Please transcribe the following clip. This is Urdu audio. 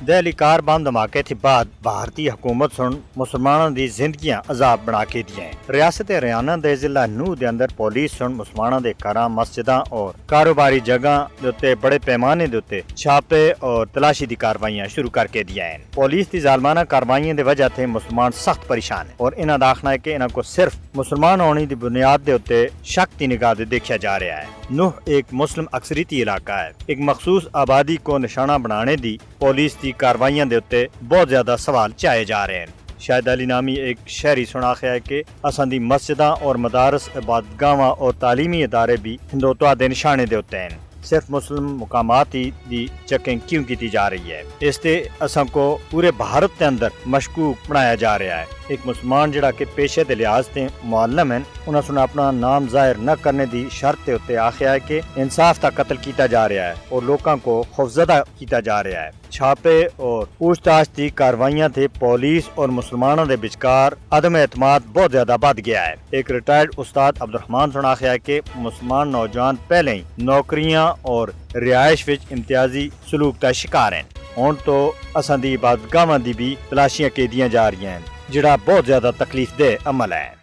دہلی کار بم دھماکے تھی بعد بھارتی حکومت سن مسلمانوں دی زندگیاں عذاب بنا کے دیاں ریاست ہریانہ دے ضلع نوح دے اندر پولیس سن مسلمانوں دے گھراں مسجداں اور کاروباری جگہ دے تے بڑے پیمانے دے تے چھاپے اور تلاشی دی کاروائیاں شروع کر کے دیاں ہیں۔ پولیس دی ظالمانہ کاروائیاں دے وجہ تے مسلمان سخت پریشان ہیں اور انہاں دا آکھنا ہے کہ انہاں کو صرف مسلمان ہونے دی بنیاد دے تے شک دی نگاہ دے دیکھا جا رہا ہے۔ نوح ایک مسلم اکثریتی علاقہ ہے۔ ایک مخصوص آبادی کو نشانہ بنانے دی پولیس دی کاروائیاں دے تے بہت زیادہ سوال چائے جا رہے ہیں۔ شاہد علی نامی ایک شہری سناخیا ہے کہ اساں دی مسجداں اور مدارس عبادتگاہاں اور تعلیمی ادارے بھی ہندوتوا دے نشانے دے ہوتے ہیں۔ صرف مسلم مقامات ہی دی چیکنگ کیوں کی جا رہی ہے؟ اس تے اساں کو پورے بھارت کے اندر مشکوک بنایا جا رہا ہے۔ ایک مسلمان جڑا کہ پیشے دے لحاظ تے معلم ہیں، انہاں سن اپنا نام ظاہر نہ کرنے دی شرط تے اتے آخیا ہے کہ انصاف تا قتل کیتا جا رہا ہے اور لوکاں کو خوفزدہ کیتا جا رہا ہے۔ چھاپے اور پوچھ تاچھ دی کاروائیاں تھے پولیس اور مسلمانوں دے بچکار عدم اعتماد بہت زیادہ بڑھ گیا ہے۔ ایک ریٹائرڈ استاد عبدالرحمان سناخیا ہے کہ مسلمان نوجوان پہلے ہی نوکریاں اور رہائش وچ امتیازی سلوک کا شکار ہیں۔ ہن تو اساں دی عبادتگاہاں دی بھی تلاشیاں کیدیاں جا رہی ہیں، جڑا بہت زیادہ تکلیف دہ عمل ہے۔